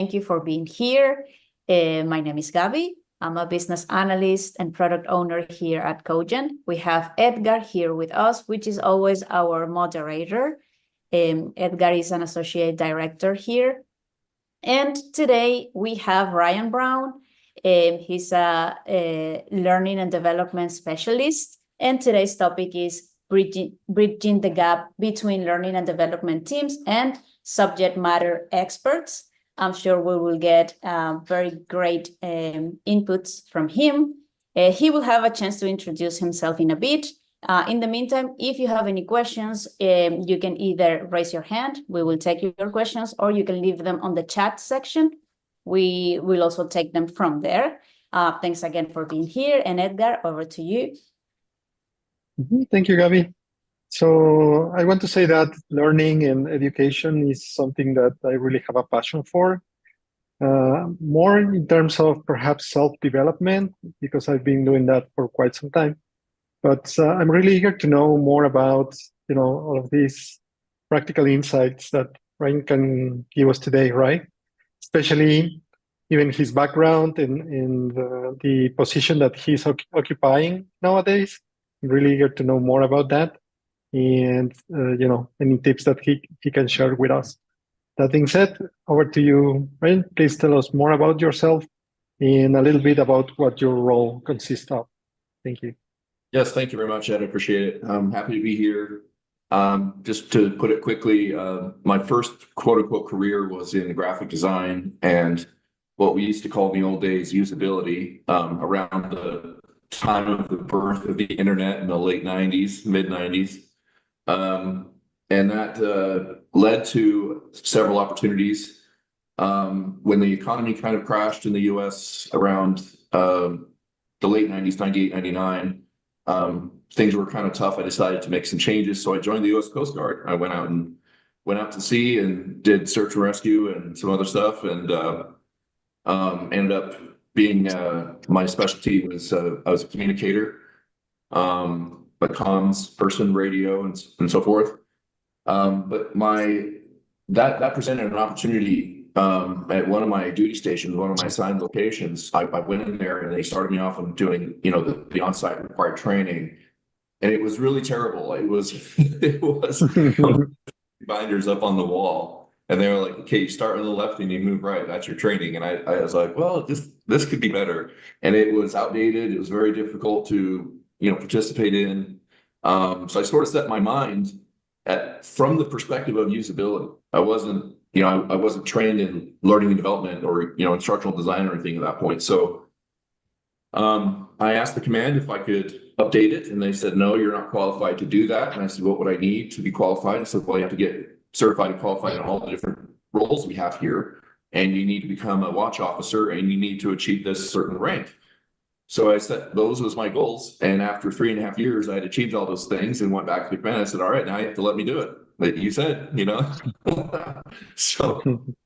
Thank you for being here. My name is Gabi. I'm a business analyst and product owner here at Cogent. We have Edgar here with us, which is always our moderator. Edgar is an associate director here. And today we have Ryan Brown. He's a learning and development specialist. And today's topic is bridging the gap between learning and development teams and subject matter experts. I'm sure we will get very great inputs from him. He will have a chance to introduce himself in a bit. In the meantime, if you have any questions, you can either raise your hand, we will take your questions, or you can leave them on the chat section. We will also take them from there. Thanks again for being here. And Edgar, over to you. Thank you, Gabi. So I want to say that learning and education is something that I really have a passion for. More in terms of perhaps self-development, because I've been doing that for quite some time. But I'm really eager to know more about, all of these practical insights that Ryan can give us today, right? Especially even his background and the position that he's occupying nowadays. I'm really eager to know more about that. And any tips that he can share with us. That being said, over to you, Ryan. Please tell us more about yourself and a little bit about what your role consists of. Thank you. Yes, thank you very much, Ed. I appreciate it. I'm happy to be here. Just to put it quickly, my first quote-unquote career was in graphic design and what we used to call in the old days usability, around the time of the birth of the internet in the late 90s, mid 90s. And that led to several opportunities. When the economy kind of crashed in the US around the late 90s, 98, 99, things were kind of tough. I decided to make some changes. So I joined the US Coast Guard. I went out to sea and did search and rescue and some other stuff, and ended up being my specialty was I was a communicator, a comms person, radio, and so forth. But that presented an opportunity at one of my duty stations, one of my assigned locations. I went in there and they started me off on doing, the on-site required training, and it was really terrible. It was binders up on the wall, and they were like, "Okay, you start on the left and you move right. That's your training." And I was like, "Well, this could be better." And it was outdated. It was very difficult to participate in. So I sort of set my mind from the perspective of usability. I wasn't trained in learning and development or instructional design or anything at that point. So I asked the command if I could update it, and they said, "No, you're not qualified to do that." And I said, "What would I need to be qualified?" I said, "Well, you have to get certified and qualified in all the different roles we have here, and you need to become a watch officer, and you need to achieve this certain rank." So I set those as my goals, and after 3.5 years, I had achieved all those things and went back to the command. I said, "All right, now you have to let me do it. Like you said, So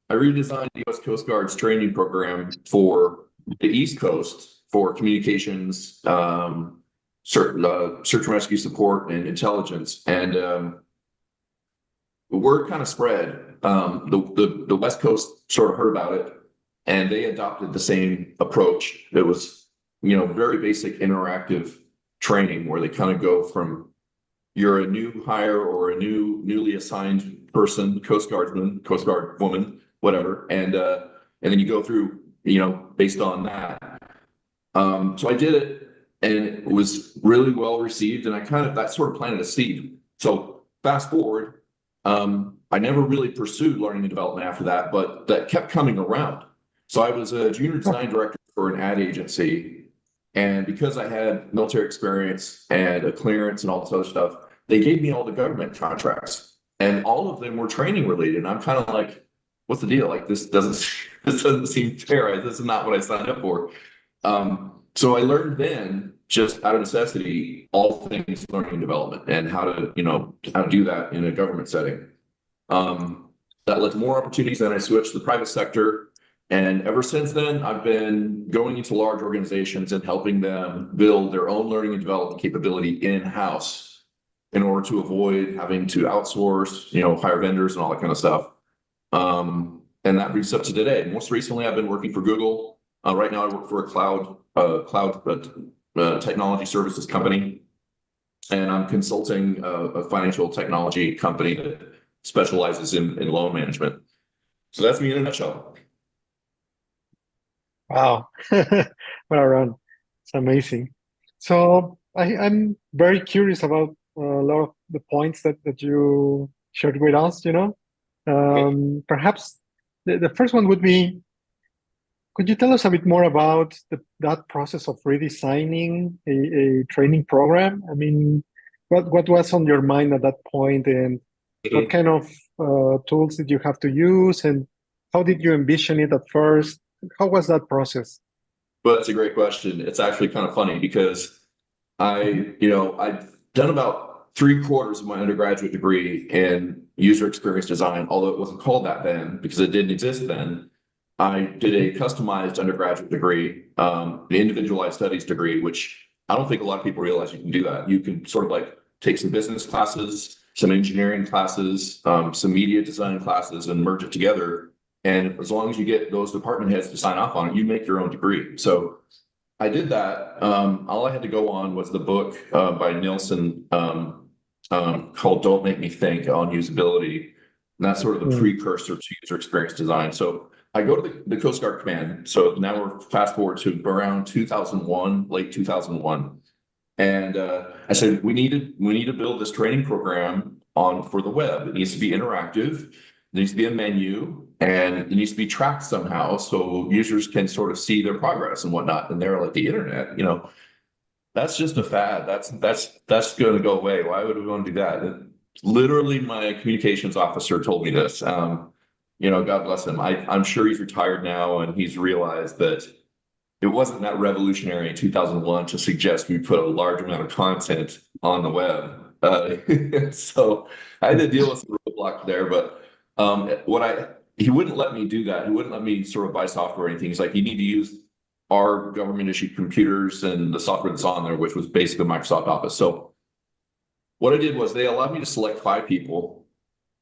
I redesigned the U.S. Coast Guard's training program for the East Coast for communications, search and rescue support, and intelligence. And the word kind of spread. The West Coast sort of heard about it, and they adopted the same approach. It was very basic interactive training where they kind of go from you're a new hire or a newly assigned person, Coast Guardsman, Coast Guard woman, whatever, and then you go through based on that. So I did it, and it was really well received, and that sort of planted a seed. So fast forward, I never really pursued learning and development after that, but that kept coming around. So I was a junior design director for an ad agency. And because I had military experience and a clearance and all this other stuff, they gave me all the government contracts, and all of them were training related. And I'm kind of like, what's the deal? Like, this doesn't seem fair. This is not what I signed up for. So I learned then, just out of necessity, all things learning and development and how to do that in a government setting. That led to more opportunities. Then I switched to the private sector. And ever since then, I've been going into large organizations and helping them build their own learning and development capability in-house in order to avoid having to outsource, hire vendors and all that kind of stuff. And that brings us up to today. Most recently, I've been working for Google. Right now, I work for a cloud technology services company, and I'm consulting a financial technology company that specializes in loan management. So that's me in a nutshell. Wow. What a run. It's amazing. So I'm very curious about a lot of the points that you shared with us, Perhaps the first one would be, could you tell us a bit more about that process of redesigning a training program? I mean, what was on your mind at that point, and what kind of tools did you have to use, and how did you envision it at first? How was that process? Well, that's a great question. It's actually kind of funny because I've done about 3/4 of my undergraduate degree in user experience design, although it wasn't called that then because it didn't exist then. I did a customized undergraduate degree, an individualized studies degree, which I don't think a lot of people realize you can do that. You can sort of like take some business classes, some engineering classes, some media design classes, and merge it together. And as long as you get those department heads to sign off on it, you make your own degree. So I did that. All I had to go on was the book by Nielsen called "Don't Make Me Think" on usability. And that's sort of the precursor to user experience design. So I go to the Coast Guard Command. So now we're fast forward to around 2001, late 2001. And I said, we need to build this training program for the web. It needs to be interactive. There needs to be a menu, and it needs to be tracked somehow so users can sort of see their progress and whatnot. And they're like, the internet, that's just a fad. That's going to go away. Why would we want to do that? And literally, my communications officer told me this. God bless him. I'm sure he's retired now, and he's realized that it wasn't that revolutionary in 2001 to suggest we put a large amount of content on the web. So I had to deal with some roadblocks there, but he wouldn't let me do that. He wouldn't let me sort of buy software or anything. He's like, you need to use our government issued computers and the software that's on there, which was basically Microsoft Office. So what I did was they allowed me to select 5 people,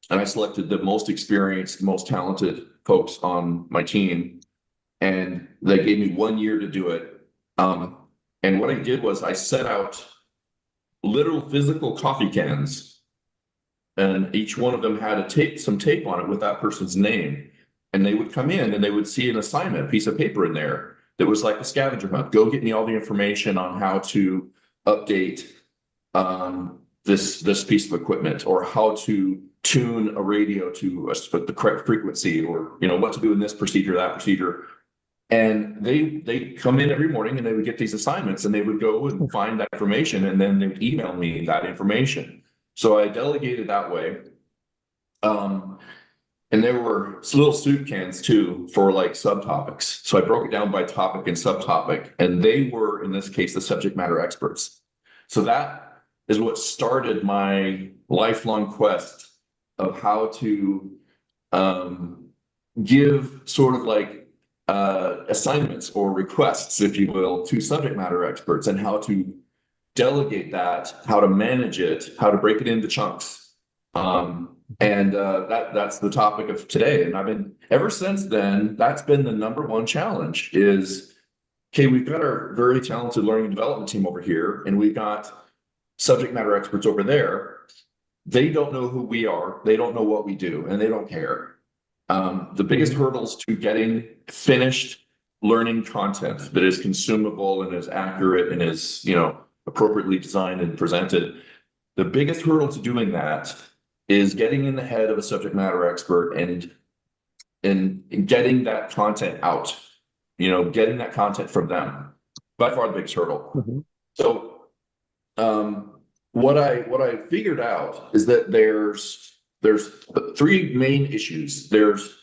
and I selected the most experienced, most talented folks on my team. And they gave me 1 year to do it. And what I did was I set out literal physical coffee cans, and each one of them had some tape on it with that person's name. And they would come in and they would see an assignment, piece of paper in there that was like a scavenger hunt. Go get me all the information on how to update this piece of equipment, or how to tune a radio to the correct frequency, or what to do in this procedure, that procedure. And they come in every morning and they would get these assignments, and they would go and find that information, and then they would email me that information. So I delegated that way. And there were little soup cans too for like subtopics. So I broke it down by topic and subtopic, and they were, in this case, the subject matter experts. So that is what started my lifelong quest of how to give sort of like assignments or requests, if you will, to subject matter experts, and how to delegate that, how to manage it, how to break it into chunks. That's the topic of today. And I've been, ever since then, that's been the #1 challenge is, okay, we've got our very talented learning and development team over here, and we've got subject matter experts over there. They don't know who we are. They don't know what we do, and they don't care. The biggest hurdles to getting finished learning content that is consumable and is accurate and is, appropriately designed and presented. The biggest hurdle to doing that is getting in the head of a subject matter expert and getting that content out, getting that content from them. By far the biggest hurdle. So what I figured out is that there's 3 main issues. There's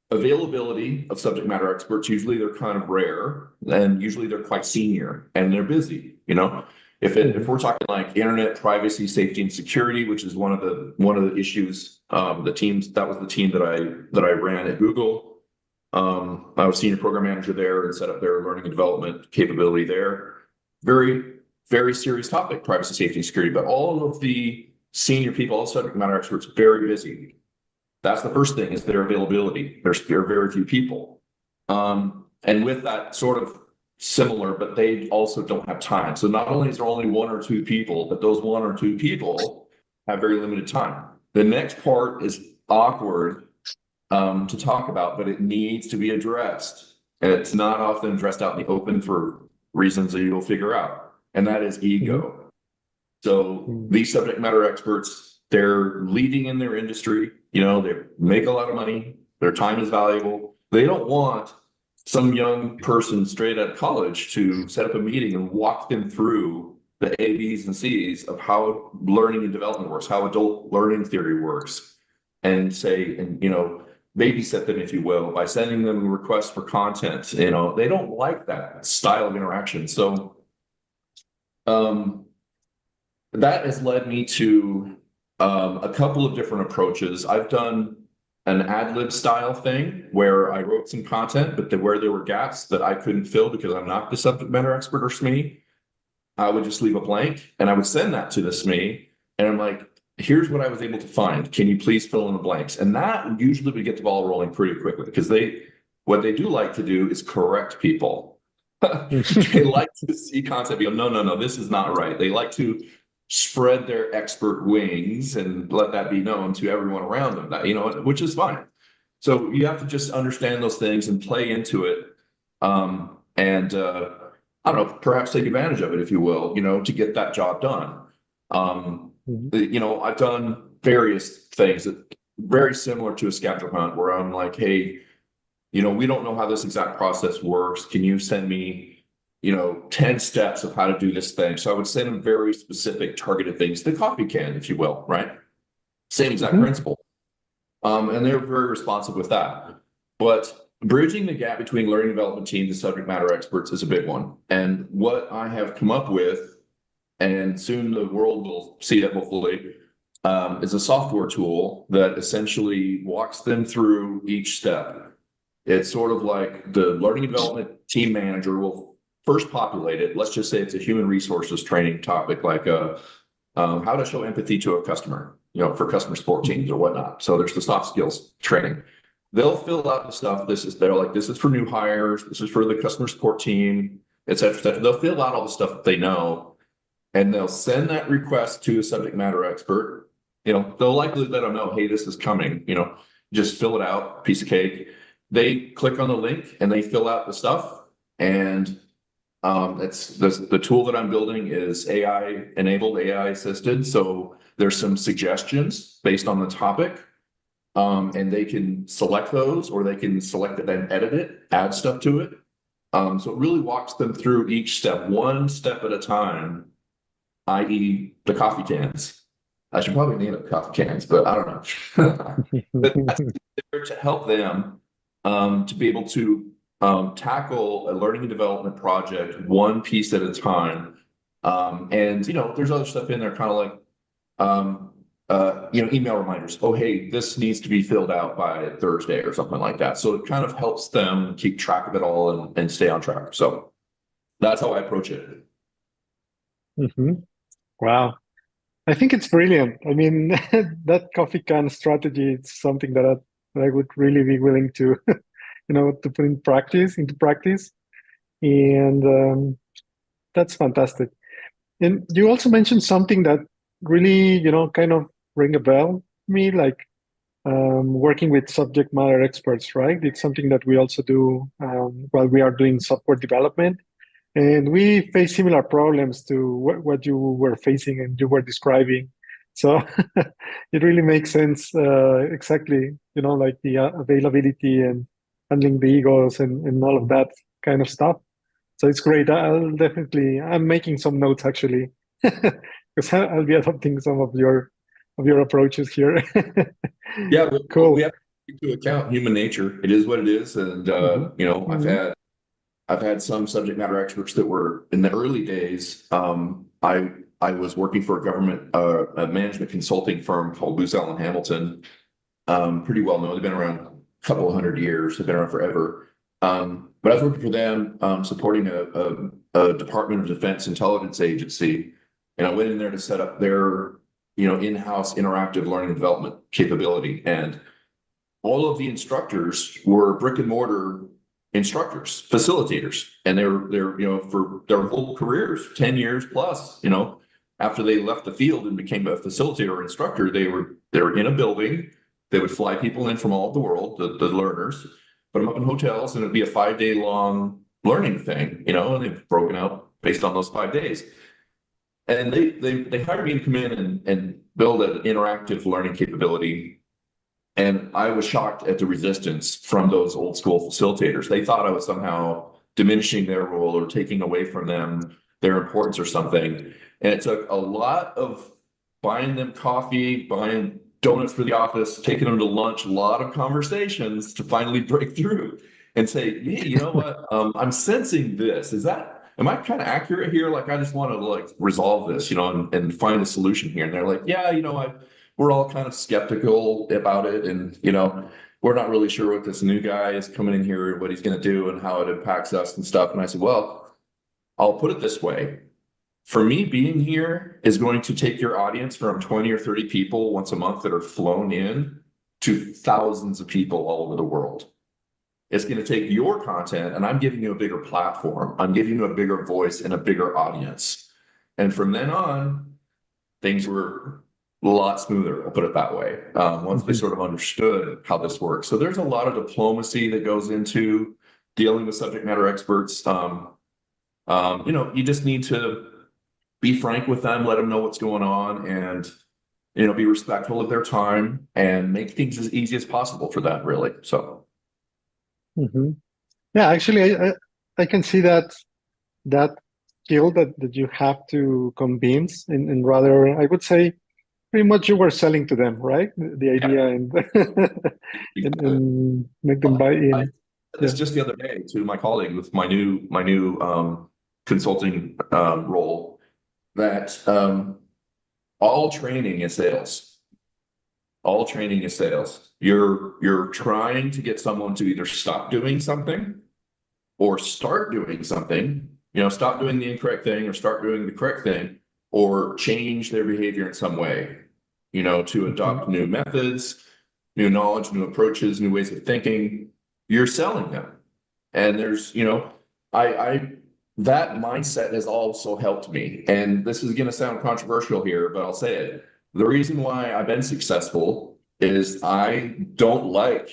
availability of subject matter experts. Usually they're kind of rare, and usually they're quite senior, and they're busy. If we're talking like internet privacy, safety, and security, which is one of the issues, that was the team that I ran at Google. I was senior program manager there and set up their learning and development capability there. Very, very serious topic, privacy, safety, and security. But all of the senior people, all subject matter experts, very busy. That's the first thing, is their availability. There are very few people. And with that sort of similar, but they also don't have time. So not only is there only one or two people, but those one or two people have very limited time. The next part is awkward to talk about, but it needs to be addressed. And it's not often addressed out in the open for reasons that you'll figure out. And that is ego. So these subject matter experts, they're leading in their industry, you know, they make a lot of money, their time is valuable. They don't want some young person straight out of college to set up a meeting and walk them through the A, B's, and C's of how learning and development works, how adult learning theory works, and say, and you know, babysit them, if you will, by sending them requests for content. You know, they don't like that style of interaction. So that has led me to a couple of different approaches. I've done an ad lib style thing where I wrote some content, but where there were gaps that I couldn't fill because I'm not the subject matter expert or SME, I would just leave a blank and I would send that to the SME. And I'm like, here's what I was able to find. Can you please fill in the blanks? And that usually would get the ball rolling pretty quickly, because what they do like to do is correct people. They like to see content, go, no, this is not right. They like to spread their expert wings and let that be known to everyone around them, that, you know, which is fine. So you have to just understand those things and play into it. I don't know, perhaps take advantage of it, if you will, you know, to get that job done. You know, I've done various things that very similar to a scavenger hunt, where I'm like, hey, you know, we don't know how this exact process works. Can you send me, you know, 10 steps of how to do this thing? So I would send them very specific targeted things, the coffee can, if you will, right? Same exact principle. And they're very responsive with that. But bridging the gap between learning development teams and subject matter experts is a big one. And what I have come up with, and soon the world will see it, hopefully, is a software tool that essentially walks them through each step. It's sort of like the learning and development team manager will first populate it. Let's just say it's a human resources training topic, like how to show empathy to a customer, you know, for customer support teams or whatnot. So there's the soft skills training. They'll fill out the stuff. This is for new hires. This is for the customer support team, et cetera, et cetera. They'll fill out all the stuff that they know, and they'll send that request to a subject matter expert. You know, they'll likely let them know, hey, this is coming, you know, just fill it out, piece of cake. They click on the link and they fill out the stuff. And it's the tool that I'm building is AI enabled, AI assisted. So there's some suggestions based on the topic. And they can select those, or they can select it and edit it, add stuff to it. So it really walks them through each step, one step at a time, i.e. the coffee cans. I should probably name it coffee cans, but I don't know. But that's there to help them to be able to tackle a learning and development project one piece at a time. And, you know, there's other stuff in there, kind of like, you know, email reminders. Oh, hey, this needs to be filled out by Thursday or something like that. So it kind of helps them keep track of it all and stay on track. So that's how I approach it. Wow. I think it's brilliant. I mean, that coffee can strategy, it's something that I would really be willing to, you know, to put into practice. And that's fantastic. And you also mentioned something that really, you know, kind of ring a bell to me, like working with subject matter experts, right? It's something that we also do while we are doing software development. And we face similar problems to what you were facing and you were describing. So it really makes sense, exactly, you know, like the availability and handling the egos and all of that kind of stuff. So it's great. I'm making some notes actually, because I'll be adopting some of your approaches here. Yeah, Cool. we have to take into account human nature. It is what it is. And, you know, I've had some subject matter experts that were in the early days. I was working for a government a management consulting firm called Booz Allen Hamilton. Pretty well known. They've been around a couple of 100 years. They've been around forever. But I was working for them, supporting a Department of Defense intelligence agency, and I went in there to set up their, you know, in-house interactive learning and development capability. And all of the instructors were brick and mortar instructors, facilitators, and they're for their whole careers, 10 years plus, after they left the field and became a facilitator or instructor, they were in a building. They would fly people in from all over the world, the learners, put them up in hotels, and it'd be a 5-day long learning thing, and they've broken out based on those 5 days. And they hired me to come in and build an interactive learning capability. And I was shocked at the resistance from those old school facilitators. They thought I was somehow diminishing their role or taking away from them their importance or something. And it took a lot of buying them coffee, buying donuts for the office, taking them to lunch, a lot of conversations to finally break through and say, hey, you know what? I'm sensing this. Am I kind of accurate here? Like, I just want to resolve this, and find a solution here. And they're like, yeah, we're all kind of skeptical about it. And, we're not really sure what this new guy is coming in here, what he's going to do and how it impacts us and stuff. And I said, well, I'll put it this way. For me, being here is going to take your audience from 20 or 30 people once a month that are flown in to thousands of people all over the world. It's going to take your content, and I'm giving you a bigger platform. I'm giving you a bigger voice and a bigger audience. And from then on, things were a lot smoother, I'll put it that way, once they sort of understood how this works. So there's a lot of diplomacy that goes into dealing with subject matter experts. You just need to be frank with them, let them know what's going on, and be respectful of their time and make things as easy as possible for them, really. So yeah, actually, I can see that skill that you have to convince, and rather, I would say, pretty much you were selling to them, right? The idea, and make them buy in. This just the other day to my colleague with my new consulting role, that all training is sales. All training is sales. You're trying to get someone to either stop doing something or start doing something, stop doing the incorrect thing or start doing the correct thing, or change their behavior in some way, to adopt new methods, new knowledge, new approaches, new ways of thinking. You're selling them. And there's, that mindset has also helped me. And this is going to sound controversial here, but I'll say it. The reason why I've been successful is I don't like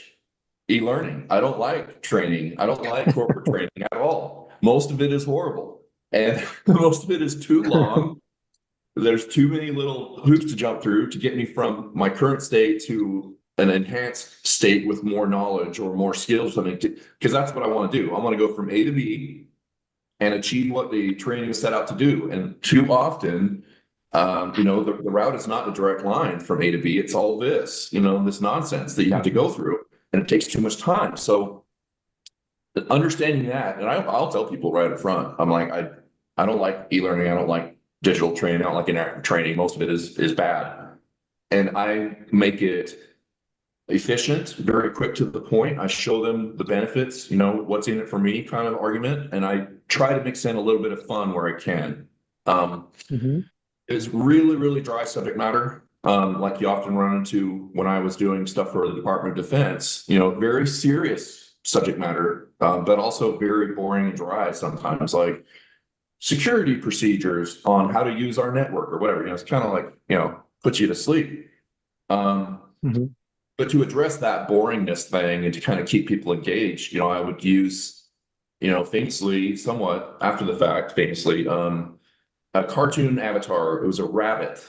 e-learning. I don't like training. I don't like corporate training at all. Most of it is horrible. And most of it is too long. There's too many little hoops to jump through to get me from my current state to an enhanced state with more knowledge or more skills or something, because that's what I want to do. I want to go from A to B and achieve what the training is set out to do. And too often, the route is not a direct line from A to B. It's all this, this nonsense that you have to go through, and it takes too much time. So understanding that, and I'll tell people right up front, I'm like, I don't like e-learning. I don't like digital training. I don't like interactive training. Most of it is bad. And I make it efficient, very quick to the point. I show them the benefits, what's in it for me kind of argument. And I try to mix in a little bit of fun where I can. It's really, really dry subject matter. Like you often run into when I was doing stuff for the Department of Defense, very serious subject matter, but also very boring and dry sometimes, like security procedures on how to use our network or whatever. It's kind of like, puts you to sleep. But to address that boringness thing and to kind of keep people engaged, I would use, famously, somewhat after the fact, famously, a cartoon avatar. It was a rabbit,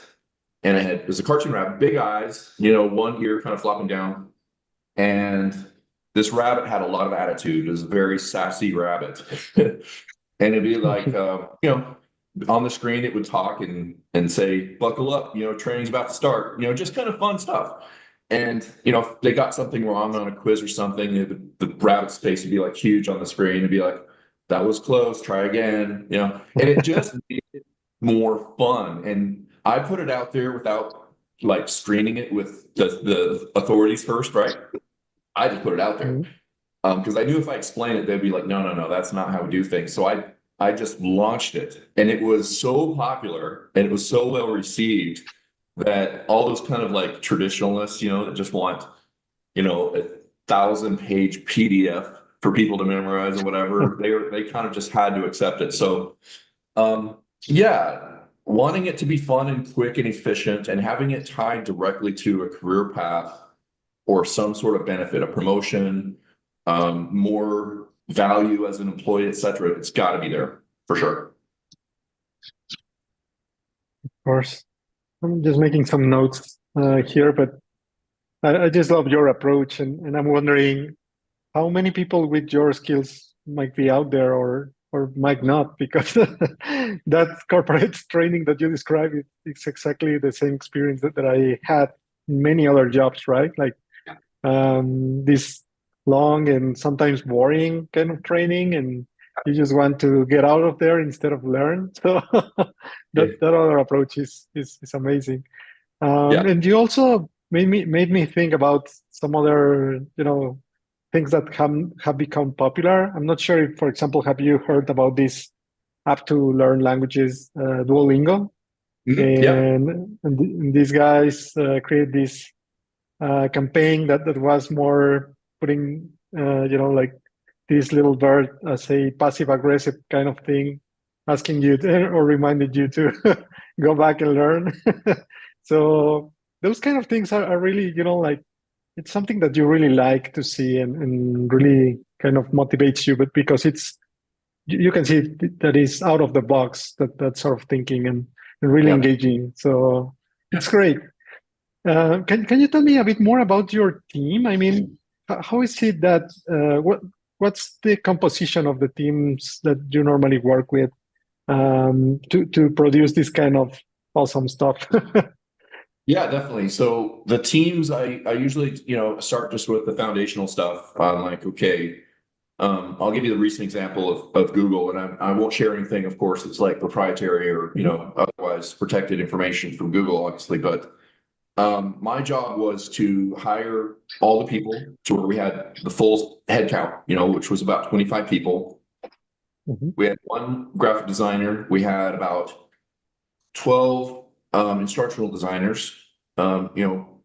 and it was a cartoon rabbit, big eyes, one ear kind of flopping down. And this rabbit had a lot of attitude. It was a very sassy rabbit. And it'd be like, on the screen, it would talk and say, buckle up, training's about to start, just kind of fun stuff. And, if they got something wrong on a quiz or something, the rabbit's face would be like huge on the screen. It'd be like, that was close, try again, and it just made it more fun. And I put it out there without like screening it with the authorities first, right? I just put it out there. Because I knew if I explained it, they'd be like, no, that's not how we do things. So I just launched it, and it was so popular and it was so well received that all those kind of like traditionalists, that just want, 1,000-page PDF for people to memorize or whatever. They kind of just had to accept it. So, yeah, wanting it to be fun and quick and efficient and having it tied directly to a career path or some sort of benefit, a promotion, more value as an employee, etc. It's got to be there for sure. Of course. I'm just making some notes here, but I just love your approach, and I'm wondering how many people with your skills might be out there or might not, because that corporate training that you described, it's exactly the same experience that I had in many other jobs, right? Like this long and sometimes boring kind of training, and you just want to get out of there instead of learn. So that other approach is amazing. And you also made me think about some other, things that have become popular. I'm not sure if, for example, have you heard about this app to learn languages, Duolingo? And these guys create this campaign that was more putting, like this little bird as a passive aggressive kind of thing, asking you or reminded you to go back and learn. So those kind of things are really, like, it's something that you really like to see and really kind of motivates you, but because you can see that is out of the box, that sort of thinking and really engaging. So it's great. Can you tell me a bit more about your team? I mean, how is it that what's the composition of the teams that you normally work with to produce this kind of awesome stuff? Yeah, definitely. So the teams, I usually, start just with the foundational stuff. I'm like, okay, I'll give you the recent example of Google, and I won't share anything, of course, it's like proprietary or, otherwise protected information from Google, obviously. But my job was to hire all the people to where we had the full head count, which was about 25 people. We had one graphic designer. We had about 12 instructional designers,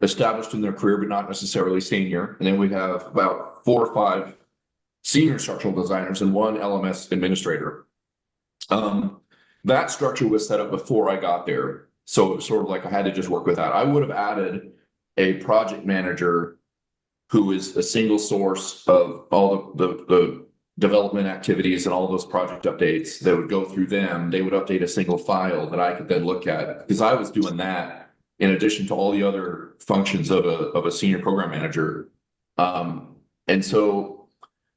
established in their career, but not necessarily senior. And then we'd have about 4 or 5 senior instructional designers and one LMS administrator. That structure was set up before I got there. So it was sort of like I had to just work with that. I would have added a project manager who is a single source of all the development activities and all those project updates that would go through them. They would update a single file that I could then look at, because I was doing that in addition to all the other functions of a senior program manager. And so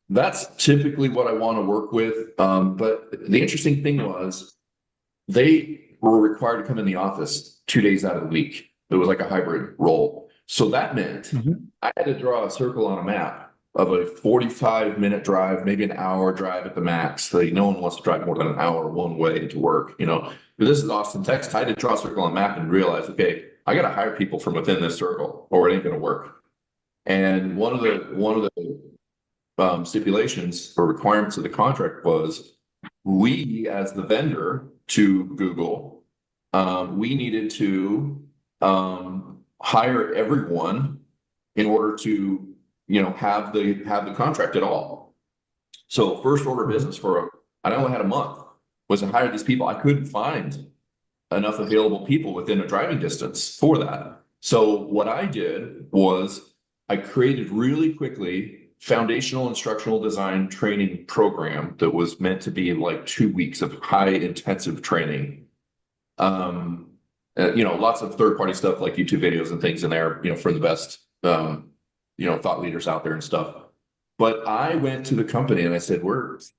that's typically what I want to work with. But the interesting thing was they were required to come in the office 2 days out of the week. It was like a hybrid role. So that meant I had to draw a circle on a map of a 45-minute drive, maybe an hour drive at the max. Like, no one wants to drive more than an hour one way to work, But this is Austin, Texas. I had to draw a circle on a map and realize, okay, I got to hire people from within this circle or it ain't going to work. And one of the stipulations or requirements of the contract was we, as the vendor to Google, we needed to hire everyone in order to have the contract at all. So first order of business I only had a month, was to hire these people. I couldn't find enough available people within a driving distance for that. So what I did was I created really quickly foundational instructional design training program that was meant to be like 2 weeks of high intensive training. Lots of third-party stuff like YouTube videos and things in there, for the best thought leaders out there and stuff. But I went to the company and I said,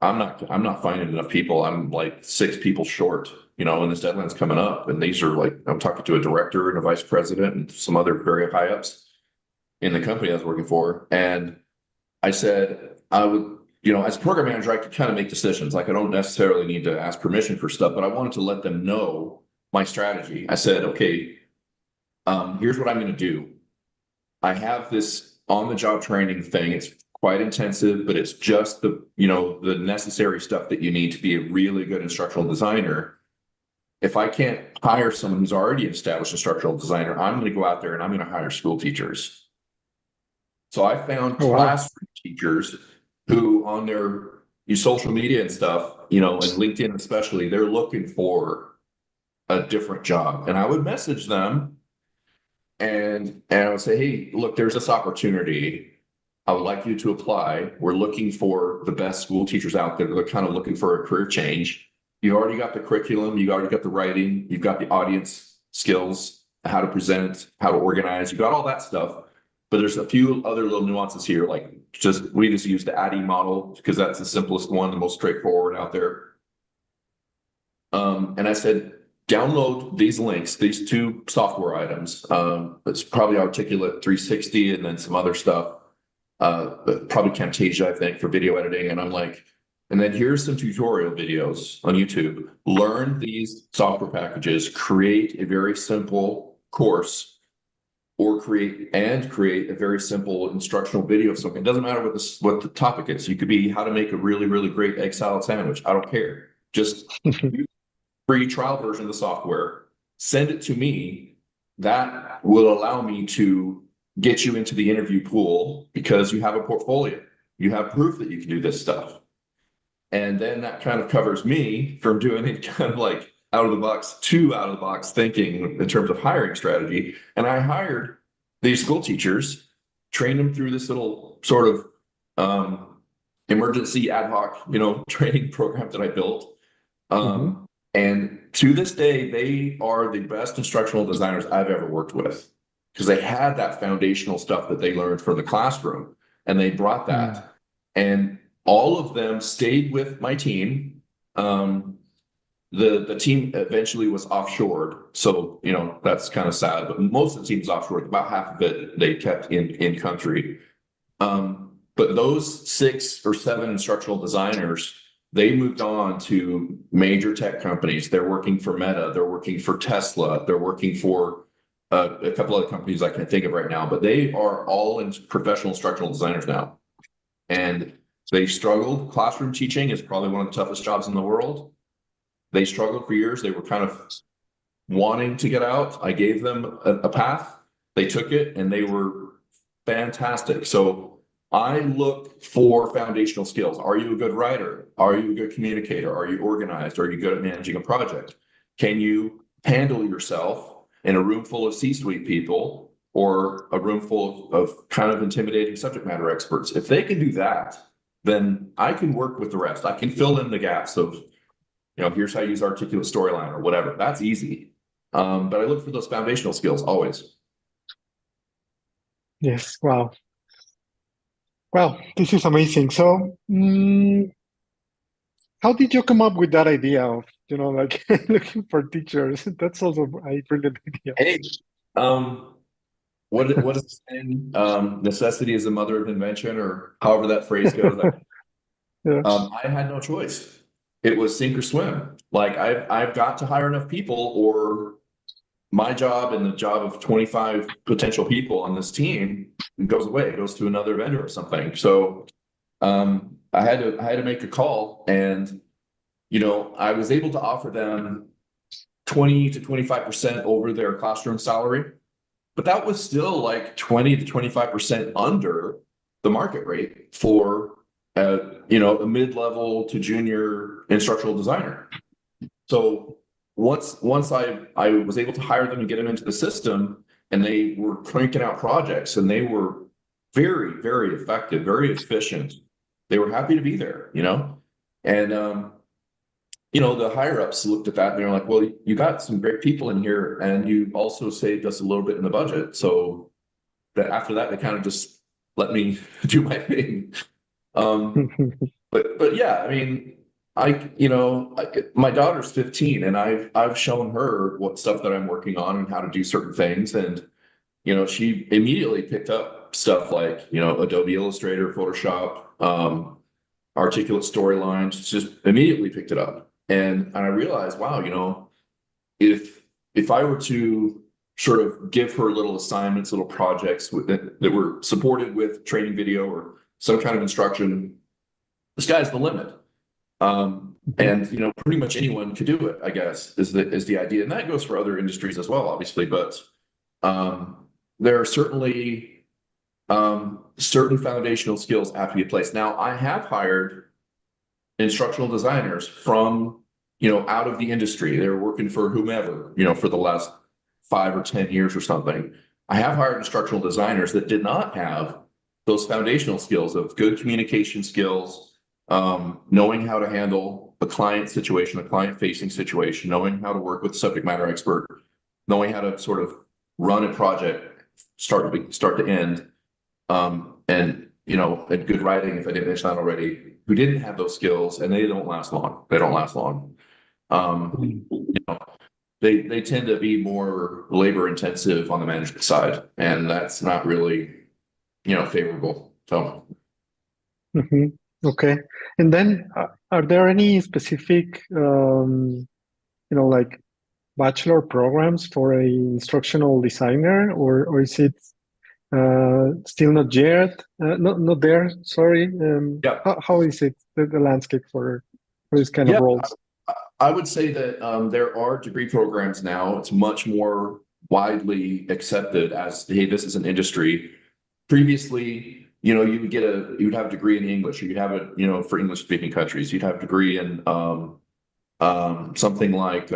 I'm not finding enough people. I'm like 6 people short, and this deadline's coming up. And these are like, I'm talking to a director and a vice president and some other very high ups in the company I was working for. And I said, I would, as a program manager, I could kind of make decisions. Like, I don't necessarily need to ask permission for stuff, but I wanted to let them know my strategy. I said, okay, here's what I'm going to do. I have this on-the-job training thing. It's quite intensive, but it's just the necessary stuff that you need to be a really good instructional designer. If I can't hire someone who's already an established instructional designer, I'm going to go out there and I'm going to hire school teachers. So I found Oh, wow. classroom teachers who on their social media and stuff, and LinkedIn especially, they're looking for a different job. And I would message them and I would say, hey, look, there's this opportunity. I would like you to apply. We're looking for the best school teachers out there. They're kind of looking for a career change. You already got the curriculum, you already got the writing, you've got the audience skills, how to present, how to organize, you got all that stuff. But there's a few other little nuances here, like we just use the ADDIE model because that's the simplest one, the most straightforward out there. And I said, download these links, these two software items. It's probably Articulate 360 and then some other stuff. Probably Camtasia, I think, for video editing. And I'm like, and then here's some tutorial videos on YouTube. Learn these software packages, create a very simple course, or create a very simple instructional video of something. It doesn't matter what the topic is. You could be how to make a really, really great egg salad sandwich. I don't care. Just free trial version of the software, send it to me. That will allow me to get you into the interview pool because you have a portfolio. You have proof that you can do this stuff. And then that kind of covers me from doing it kind of like out of the box thinking in terms of hiring strategy. And I hired these school teachers, trained them through this little sort of emergency ad hoc, training program that I built. And to this day, they are the best instructional designers I've ever worked with because they had that foundational stuff that they learned from the classroom and they brought that. And all of them stayed with my team. The team eventually was offshored. So, that's kind of sad, but most of the team was offshore. About half of it they kept in country. But those 6 or 7 instructional designers, they moved on to major tech companies. They're working for Meta. They're working for Tesla. They're working for a couple other companies I can't think of right now, but they are all professional instructional designers now. And they struggled. Classroom teaching is probably one of the toughest jobs in the world. They struggled for years. They were kind of wanting to get out. I gave them a path. They took it and they were fantastic. So I look for foundational skills. Are you a good writer? Are you a good communicator? Are you organized? Are you good at managing a project? Can you handle yourself in a room full of C-suite people or a room full of kind of intimidating subject matter experts? If they can do that, then I can work with the rest. I can fill in the gaps of, here's how you use articulate storyline or whatever. That's easy. But I look for those foundational skills always. Yes. Wow. Wow, this is amazing. So, how did you come up with that idea of, like looking for teachers? That's also a brilliant idea. Hey, what is the saying? Necessity is the mother of invention, or however that phrase goes. Yeah. I had no choice. It was sink or swim. Like I've got to hire enough people, or my job and the job of 25 potential people on this team goes away. It goes to another vendor or something. So I had to make a call, and I was able to offer them 20 to 25% over their classroom salary, but that was still like 20 to 25% under the market rate for a mid-level to junior instructional designer. So once I was able to hire them and get them into the system, and they were cranking out projects, and they were very, very effective, very efficient. They were happy to be there, and the higher ups looked at that and they were like, well, you got some great people in here, and you also saved us a little bit in the budget. So that after that, they kind of just let me do my thing. But yeah, I mean, my daughter's 15, and I've shown her what stuff that I'm working on and how to do certain things. And, she immediately picked up stuff like, Adobe Illustrator, Photoshop, articulate storylines, just immediately picked it up. And I realized, wow, if I were to sort of give her little assignments, little projects that were supported with training video or some kind of instruction, the sky's the limit. And pretty much anyone could do it, I guess, is the idea. And that goes for other industries as well, obviously. But there are certainly certain foundational skills have to be in place. Now, I have hired instructional designers from, out of the industry. They're working for whomever, for the last 5 or 10 years or something. I have hired instructional designers that did not have those foundational skills of good communication skills, knowing how to handle a client situation, a client-facing situation, knowing how to work with a subject matter expert, knowing how to sort of run a project start to end, and and good writing, if I didn't mention that already, who didn't have those skills, and they don't last long. They don't last long. They tend to be more labor intensive on the management side, and that's not really favorable. So Okay. And then are there any specific like bachelor programs for a instructional designer, or is it still not yet? Not there, sorry. Yeah. How is it, the landscape for this kind of roles? I would say that there are degree programs now. It's much more widely accepted as, hey, this is an industry. Previously, you would have a degree in English. You'd have it, for English speaking countries, you'd have a degree in something like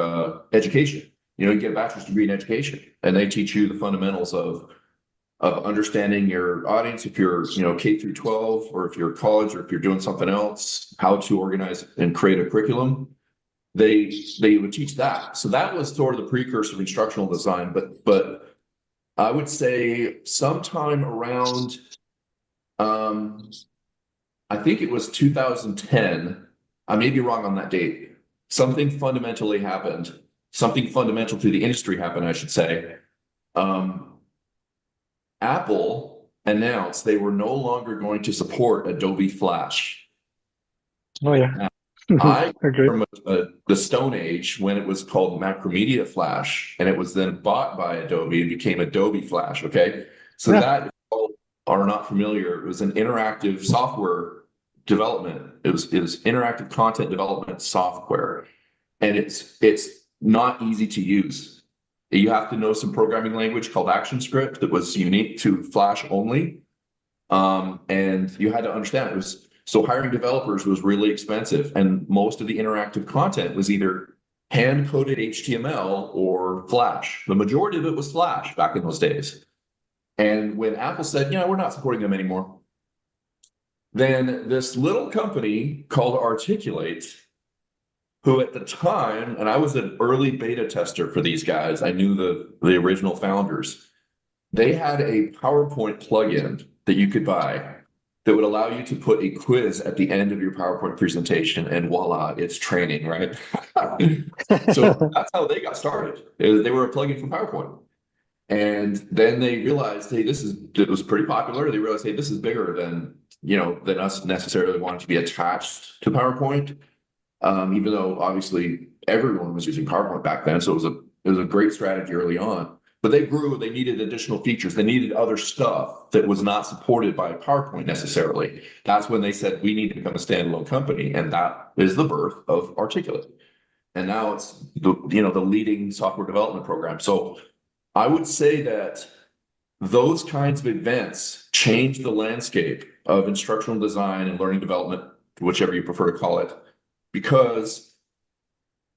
education. You get a bachelor's degree in education, and they teach you the fundamentals of understanding your audience, if you're, K through 12, or if you're college, or if you're doing something else, how to organize and create a curriculum. They would teach that. So that was sort of the precursor of instructional design. But I would say sometime around, I think it was 2010. I may be wrong on that date. Something fundamentally happened. Something fundamental to the industry happened, I should say. Apple announced they were no longer going to support Adobe Flash. Oh, yeah. Now, I agree. from the Stone Age, when it was called Macromedia Flash, and it was then bought by Adobe and became Adobe Flash. Okay, so that, if you are not familiar, it was an interactive software development. It was interactive content development software, and it's not easy to use. You have to know some programming language called ActionScript that was unique to Flash only, and you had to understand it was. So hiring developers was really expensive, and most of the interactive content was either hand-coded HTML or Flash. The majority of it was Flash back in those days. And when Apple said, we're not supporting them anymore, then this little company called Articulate, who at the time, and I was an early beta tester for these guys, I knew the original founders, they had a PowerPoint plugin that you could buy that would allow you to put a quiz at the end of your PowerPoint presentation, and voila, it's training, right? So that's how they got started. They were a plugin for PowerPoint. And then they realized, hey, it was pretty popular. They realized, hey, this is bigger than us necessarily wanting to be attached to PowerPoint. Even though obviously everyone was using PowerPoint back then. So it was a great strategy early on. But they grew, they needed additional features. They needed other stuff that was not supported by PowerPoint necessarily. That's when they said, we need to become a standalone company. And that is the birth of Articulate. And now it's the leading software development program. So I would say that those kinds of events change the landscape of instructional design and learning development, whichever you prefer to call it, because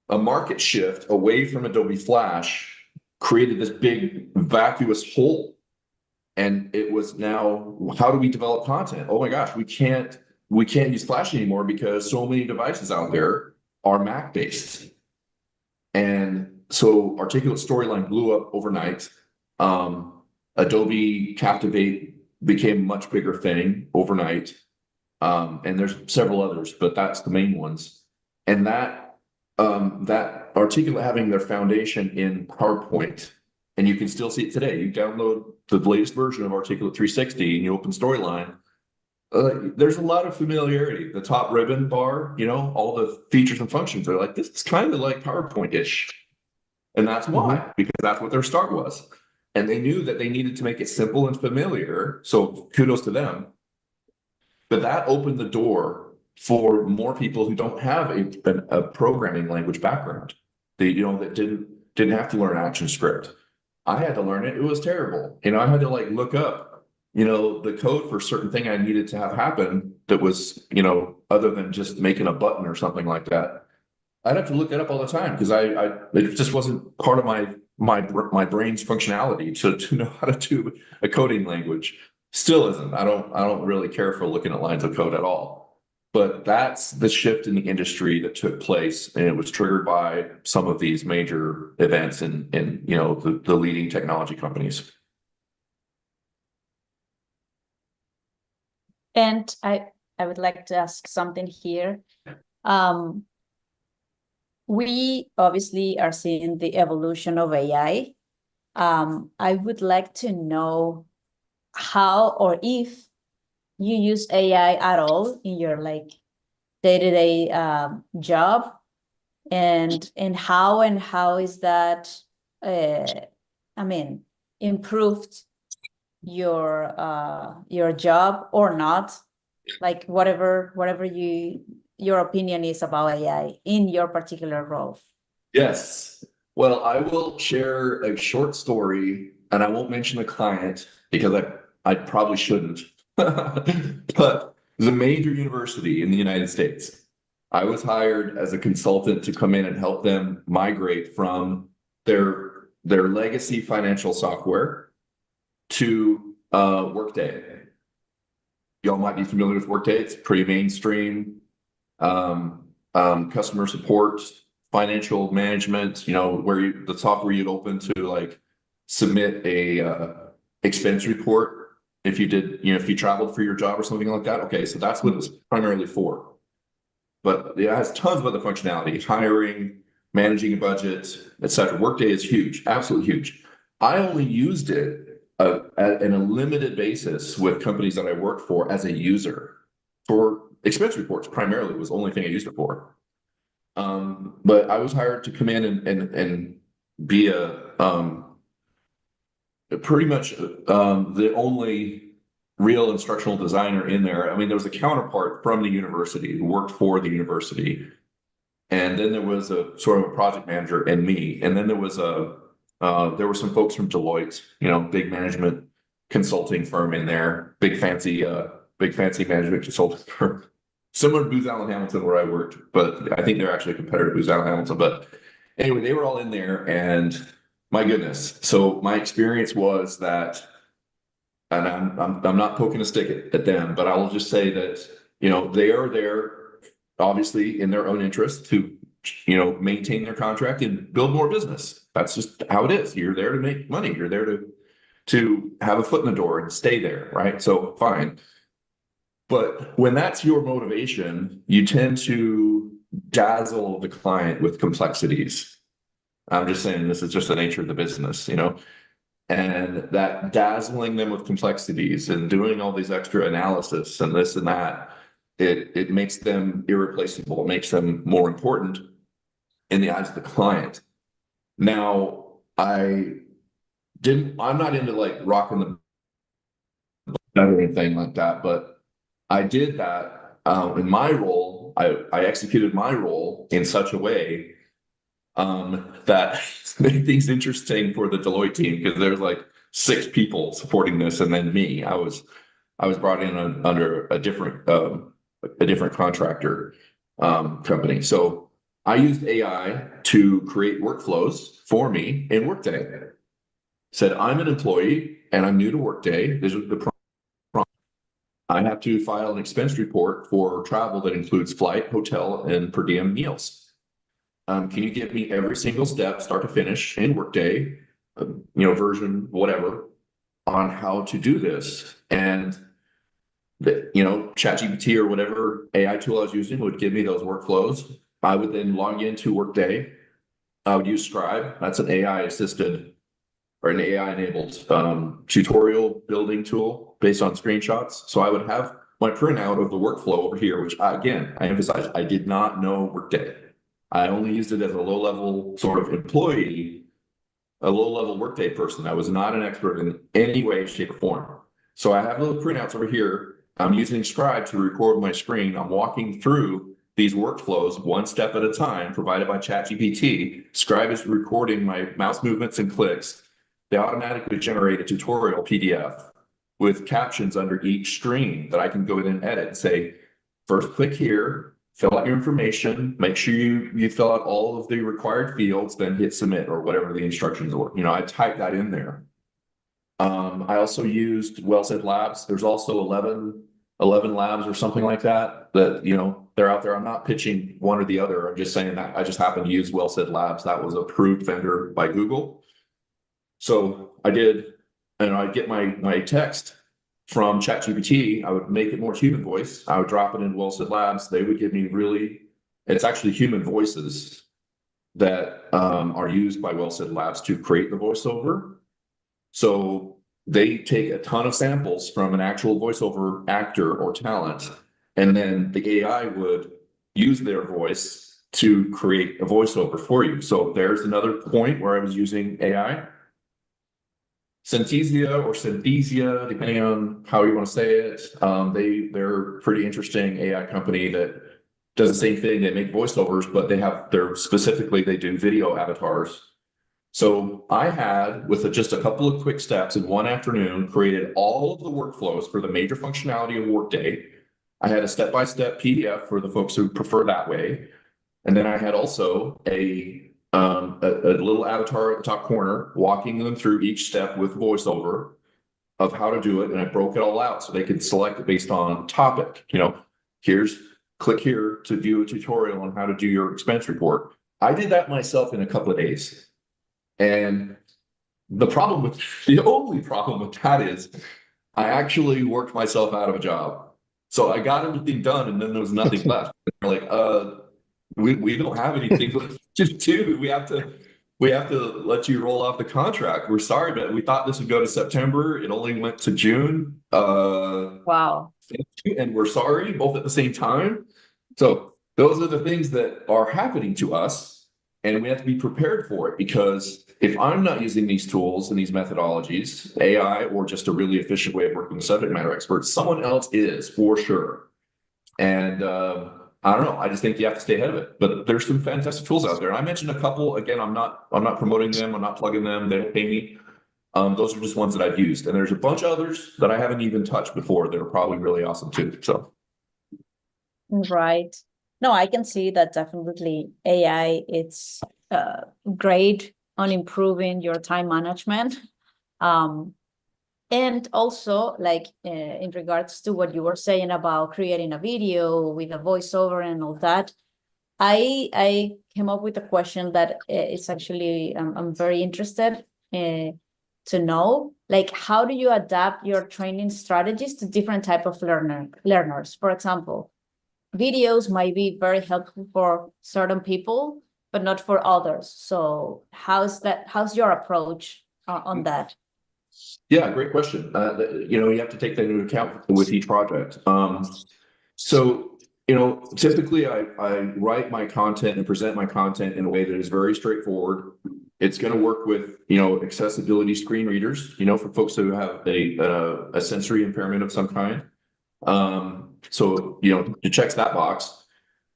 a market shift away from Adobe Flash created this big vacuous hole. And it was now, how do we develop content? Oh my gosh, we can't use Flash anymore because so many devices out there are Mac based. And so Articulate Storyline blew up overnight. Adobe Captivate became a much bigger thing overnight. And there's several others, but that's the main ones. And that Articulate having their foundation in PowerPoint, and you can still see it today. You download the latest version of Articulate 360 and you open Storyline. There's a lot of familiarity. The top ribbon bar, all the features and functions are like, this is kind of like PowerPoint-ish. And that's why, because that's what their start was. And they knew that they needed to make it simple and familiar. So kudos to them. But that opened the door for more people who don't have a programming language background. They, that didn't have to learn ActionScript. I had to learn it. It was terrible. I had to look up the code for a certain thing I needed to have happen that was, other than just making a button or something like that, I'd have to look that up all the time because it just wasn't part of my brain's functionality to know how to do a coding language. Still isn't. I don't really care for looking at lines of code at all. But that's the shift in the industry that took place, and it was triggered by some of these major events in the leading technology companies. And I would like to ask something here. We obviously are seeing the evolution of AI. I would like to know how or if you use AI at all in your day-to-day job, and how is that improved your job or not, like whatever your opinion is about AI in your particular role. Yes. Well, I will share a short story, and I won't mention the client because I probably shouldn't. But it's a major university in the United States. I was hired as a consultant to come in and help them migrate from their legacy financial software to Workday. Y'all might be familiar with Workday. It's pretty mainstream. Customer support, financial management, where the software you'd open to submit a expense report if you did, if you traveled for your job or something like that. Okay, so that's what it's primarily for. But it has tons of other functionality: hiring, managing a budget, etc. Workday is huge, absolutely huge. I only used it in a limited basis with companies that I worked for as a user for expense reports. Primarily was the only thing I used it for. But I was hired to come in and be pretty much the only real instructional designer in there. I mean, there was a counterpart from the university who worked for the university, and then there was a sort of a project manager and me, and then there were some folks from Deloitte, big management consulting firm in there, big fancy management consulting firm. Similar to Booz Allen Hamilton where I worked, but I think they're actually a competitor to Booz Allen Hamilton. But anyway, they were all in there, and my goodness. So my experience was that, and I'm not poking a stick at them, but I will just say that, they are there obviously in their own interest to, maintain their contract and build more business. That's just how it is. You're there to make money. You're there to have a foot in the door and stay there, right? So fine. But when that's your motivation, you tend to dazzle the client with complexities. I'm just saying this is just the nature of the business, and that dazzling them with complexities and doing all these extra analysis and this and that, it makes them irreplaceable. It makes them more important in the eyes of the client. Now, I'm not into rocking the or anything like that, but I did that in my role. I executed my role in such a way that made things interesting for the Deloitte team, because there's 6 people supporting this, and then me. I was brought in under a different contractor company. So I used AI to create workflows for me in Workday. Said, I'm an employee and I'm new to Workday. This is the prompt. I have to file an expense report for travel that includes flight, hotel, and per diem meals. Can you give me every single step, start to finish, in Workday, version whatever, on how to do this? And ChatGPT or whatever AI tool I was using would give me those workflows. I would then log into Workday. I would use Scribe. That's an AI assisted or an AI enabled tutorial building tool based on screenshots. So I would have my printout of the workflow over here, which I emphasize, I did not know Workday. I only used it as a low-level sort of employee, a low-level Workday person. I was not an expert in any way, shape, or form. So I have little printouts over here. I'm using Scribe to record my screen. I'm walking through these workflows one step at a time, provided by ChatGPT. Scribe is recording my mouse movements and clicks. They automatically generate a tutorial PDF with captions under each stream that I can go in and edit and say, first click here, fill out your information, make sure you fill out all of the required fields, then hit submit or whatever the instructions were. You know, I typed that in there. I also used Well-Said Labs. There's also 11 labs or something like that, you know, they're out there. I'm not pitching one or the other. I'm just saying that I just happened to use Well-Said Labs. That was approved vendor by Google. So I did, and I'd get my text from ChatGPT. I would make it more human voice. I would drop it in Well-Said Labs. They would give me it's actually human voices that are used by Well-Said Labs to create the voiceover. So they take a ton of samples from an actual voiceover actor or talent, and then the AI would use their voice to create a voiceover for you. So there's another point where I was using AI. Synthesia or Synthesia, depending on how you want to say it. They're a pretty interesting AI company that does the same thing. They make voiceovers, but they do video avatars. So I had, with just a couple of quick steps in one afternoon, created all of the workflows for the major functionality of Workday. I had a step-by-step PDF for the folks who prefer that way. And then I had also a little avatar at the top corner, walking them through each step with voiceover of how to do it. And I broke it all out so they could select it based on topic. You know, click here to view a tutorial on how to do your expense report. I did that myself in a couple of days. And the only problem with that is I actually worked myself out of a job. So I got everything done and then there was nothing left. They're like, we don't have anything left to do. We have to let you roll off the contract. We're sorry, but we thought this would go to September. It only went to June. Wow. And we're sorry, both at the same time. So those are the things that are happening to us. And we have to be prepared for it, because if I'm not using these tools and these methodologies, AI, or just a really efficient way of working with subject matter experts, someone else is for sure. And I don't know. I just think you have to stay ahead of it. But there's some fantastic tools out there. I mentioned a couple. Again, I'm not promoting them. I'm not plugging them. They don't pay me. Those are just ones that I've used. And there's a bunch of others that I haven't even touched before that are probably really awesome too. So. Right. No, I can see that definitely AI, it's great on improving your time management. And also, like in regards to what you were saying about creating a video with a voiceover and all that, I came up with a question that it's actually, I'm very interested to know, like, how do you adapt your training strategies to different type of learners? For example, videos might be very helpful for certain people, but not for others. So how's your approach on that? Yeah, great question. You know, you have to take that into account with each project. So, you know, typically I write my content and present my content in a way that is very straightforward. It's going to work with, you know, accessibility screen readers, you know, for folks who have a sensory impairment of some kind. So, you know, it checks that box.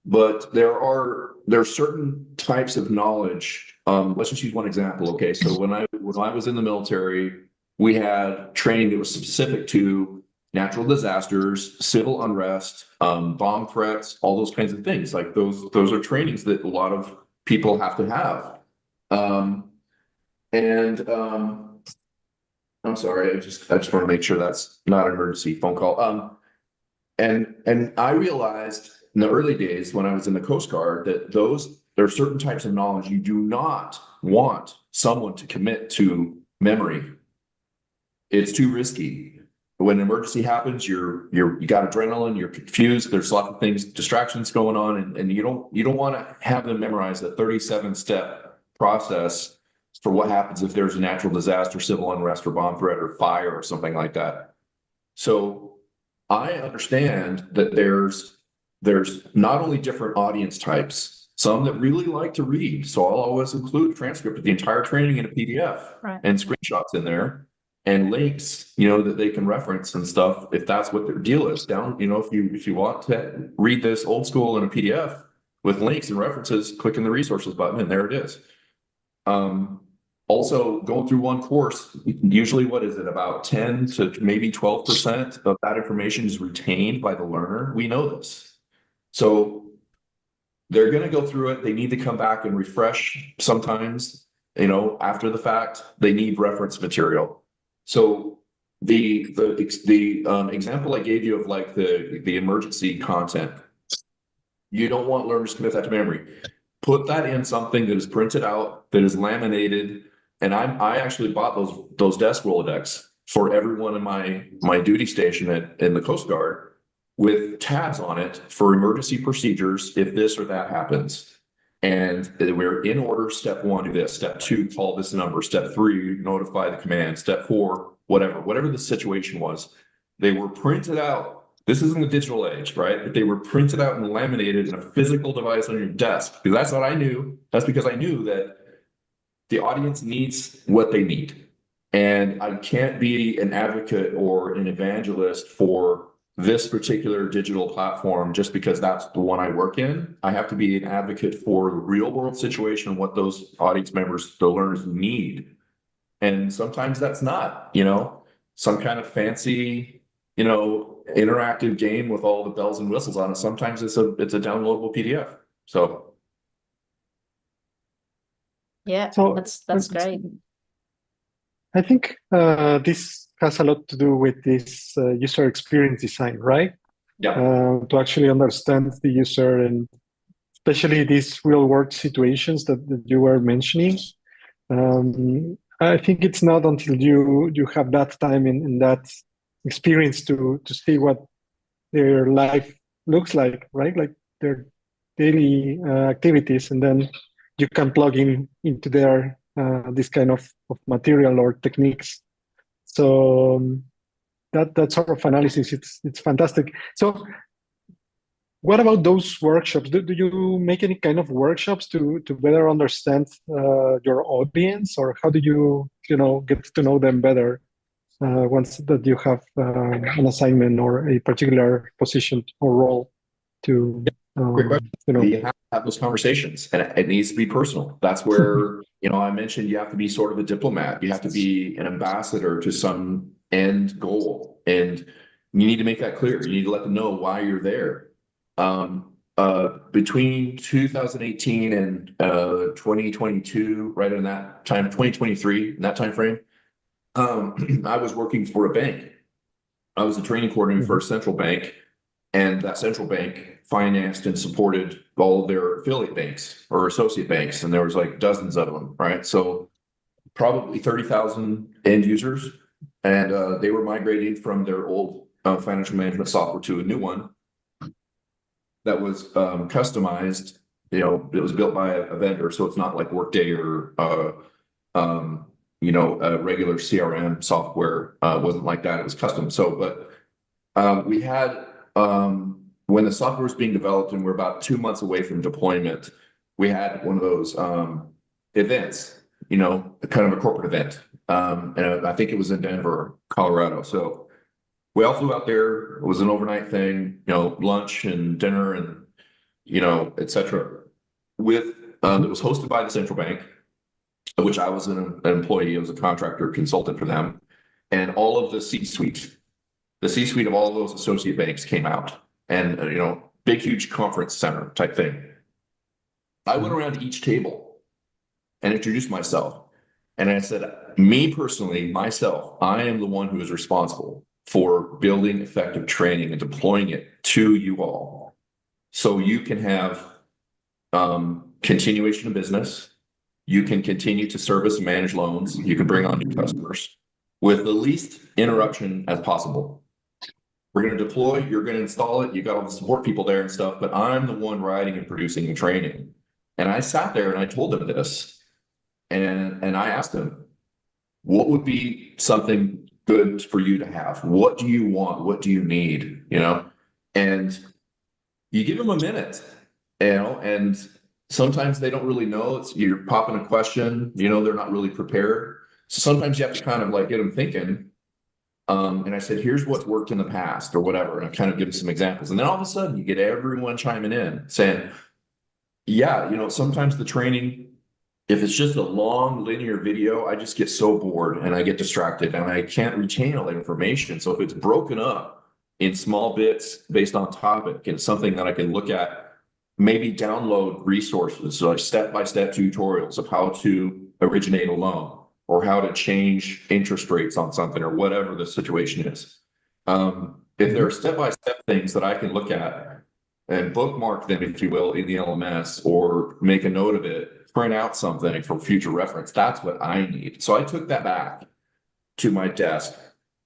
But there are certain types of knowledge. Let's just use one example. Okay, so when I was in the military, we had training that was specific to natural disasters, civil unrest, bomb threats, all those kinds of things. Like those are trainings that a lot of people have to have. I'm sorry, I just want to make sure that's not an emergency phone call. And I realized in the early days when I was in the Coast Guard that there are certain types of knowledge you do not want someone to commit to memory. It's too risky. When an emergency happens, you got adrenaline, you're confused, there's lots of things, distractions going on, and you don't want to have them memorize a 37-step process for what happens if there's a natural disaster, civil unrest, or bomb threat, or fire, or something like that. So I understand that there's not only different audience types, some that really like to read. So I'll always include a transcript of the entire training in a PDF, right, and screenshots in there and links, you know, that they can reference and stuff if that's what their deal is. Down, you know, if you want to read this old school in a PDF with links and references, click in the resources button and there it is. Also, going through one course, usually what is it, about 10 to maybe 12% of that information is retained by the learner. We know this. So they're going to go through it. They need to come back and refresh sometimes, after the fact. They need reference material. So the example I gave you of like the emergency content, you don't want learners to commit that to memory. Put that in something that is printed out, that is laminated. And I actually bought those desk Rolodex for everyone in my duty station in the Coast Guard, with tabs on it for emergency procedures if this or that happens. And we're in order: step 1, do this; step 2, call this number; step 3, notify the command; step 4, whatever the situation was. They were printed out. This isn't the digital age, right? But they were printed out and laminated in a physical device on your desk, because that's what I knew. That's because I knew that the audience needs what they need. And I can't be an advocate or an evangelist for this particular digital platform just because that's the one I work in. I have to be an advocate for the real world situation, what those audience members, the learners, need. And sometimes that's not, some kind of fancy, interactive game with all the bells and whistles on it. Sometimes it's a downloadable PDF. So Yeah, So that's great. I think this has a lot to do with this user experience design, right? yeah. To actually understand the user, and especially these real world situations that you were mentioning. I think it's not until you have that time in that experience to see what their life looks like, right? Like their daily activities, and then you can plug into their this kind of material or techniques. So that sort of analysis, it's fantastic. So what about those workshops? Do you make any kind of workshops to better understand your audience, or how do you get to know them better once that you have an assignment or a particular position or role to Great question. you know? You have to have those conversations, and it needs to be personal. That's where, I mentioned you have to be sort of a diplomat. You have to be an ambassador to some end goal, and you need to make that clear. You need to let them know why you're there. Between 2018 and 2022, right in that time, 2023, in that time frame, I was working for a bank. I was a training coordinator for a central bank, and that central bank financed and supported all of their affiliate banks or associate banks, and there was like dozens of them, right? So probably 30,000 end users, and they were migrating from their old financial management software to a new one that was customized. It was built by a vendor, so it's not like Workday or a regular CRM software. Wasn't like that. It was custom. So, but we had when the software was being developed and we're about 2 months away from deployment, we had one of those events, kind of a corporate event. And I think it was in Denver, Colorado. So we all flew out there. It was an overnight thing, lunch and dinner and, et cetera. It was hosted by the central bank, which I was an employee. I was a contractor consultant for them. And all of the C-suite of all of those associate banks came out, and, big, huge conference center type thing. I went around to each table and introduced myself. And I said, me personally, myself, I am the one who is responsible for building effective training and deploying it to you all, so you can have continuation of business. You can continue to service and manage loans. You can bring on new customers with the least interruption as possible. We're going to deploy, you're going to install it, you got all the support people there and stuff, but I'm the one writing and producing and training. And I sat there and I told them this, and I asked them, what would be something good for you to have? What do you want? What do you need? And you give them a minute, and sometimes they don't really know. You're popping a question, they're not really prepared. So sometimes you have to kind of like get them thinking. And I said, here's what's worked in the past or whatever. And I kind of give them some examples. And then all of a sudden you get everyone chiming in saying, yeah, sometimes the training If it's just a long linear video, I just get so bored and I get distracted and I can't retain all the information. So if it's broken up in small bits based on topic and something that I can look at, maybe download resources, so like step-by-step tutorials of how to originate a loan or how to change interest rates on something or whatever the situation is. If there are step-by-step things that I can look at and bookmark them, if you will, in the LMS or make a note of it, print out something for future reference. That's what I need. So I took that back to my desk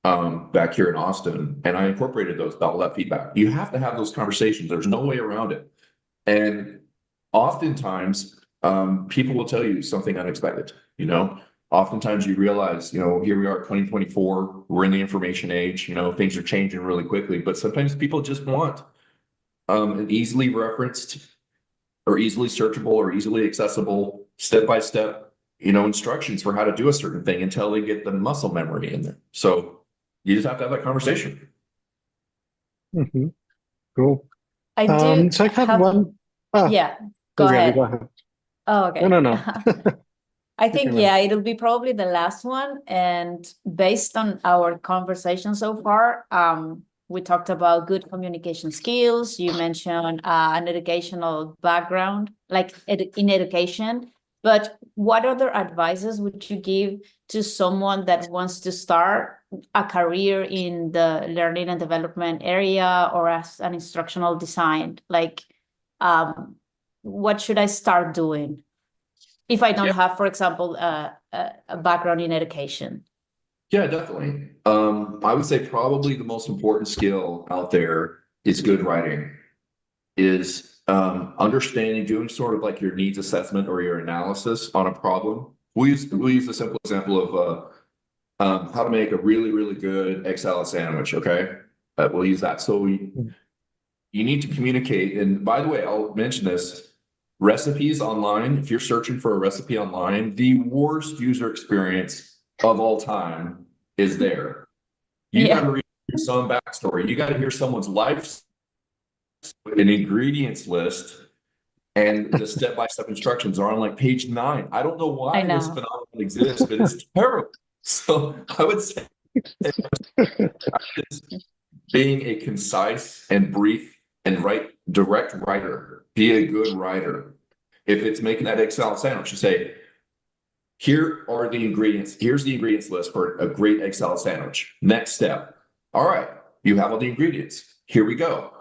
back here in Austin, and I incorporated all that feedback. You have to have those conversations. There's no way around it. And oftentimes, people will tell you something unexpected, you know. Oftentimes you realize, you know, here we are, 2024, we're in the information age, you know, things are changing really quickly, but sometimes people just want an easily referenced or easily searchable or easily accessible step-by-step, you know, instructions for how to do a certain thing until they get the muscle memory in there. So you just have to have that conversation. Cool. I do So I have have, one. yeah, go Gabby, ahead. go ahead. Oh, okay. No. I think, can yeah, it'll be probably the last one. And based on our conversation so far, we talked about good communication skills. You mentioned an educational background, like in education. But what other advices would you give to someone that wants to start a career in the learning and development area or as an instructional design? Like, what should I start doing if I don't have, for example, a background in education? Yeah, definitely. I would say probably the most important skill out there is good writing, is understanding, doing sort of like your needs assessment or your analysis on a problem. We use a simple example of how to make a really, really good egg salad sandwich, okay? We'll use that. So you need to communicate. And by the way, I'll mention this. Recipes online, if you're searching for a recipe online, the worst user experience of all time is there. You got to read some backstory. You got to hear someone's life, an ingredients list, and the step-by-step instructions are on like page 9. I don't know why this phenomenon exists, but it's terrible. So I would say being a concise and brief and direct writer, be a good writer. If it's making that egg salad sandwich, you say, here are the ingredients. Here's the ingredients list for a great egg salad sandwich. Next step. All right, you have all the ingredients. Here we go.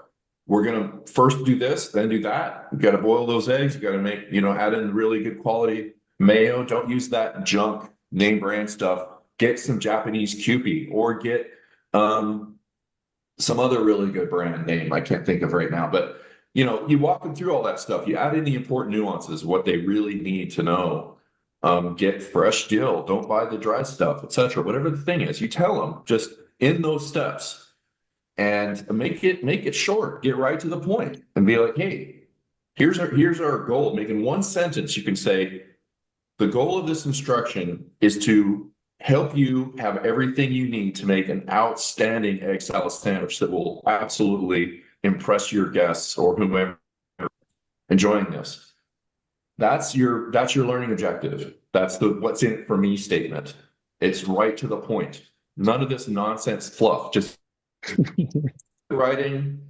We're going to first do this, then do that. You got to boil those eggs. You got to make, you know, add in really good quality mayo. Don't use that junk name brand stuff. Get some Japanese Kewpie or get some other really good brand name I can't think of right now. But, you know, you walk them through all that stuff. You add in the important nuances, what they really need to know. Get fresh dill. Don't buy the dry stuff, etc. Whatever the thing is, you tell them just in those steps. And make it short, get right to the point and be like, hey, here's our goal. Make in one sentence, you can say, the goal of this instruction is to help you have everything you need to make an outstanding egg salad sandwich that will absolutely impress your guests or whomever enjoying this. That's your learning objective. That's the what's in it for me statement. It's right to the point. None of this nonsense fluff, just writing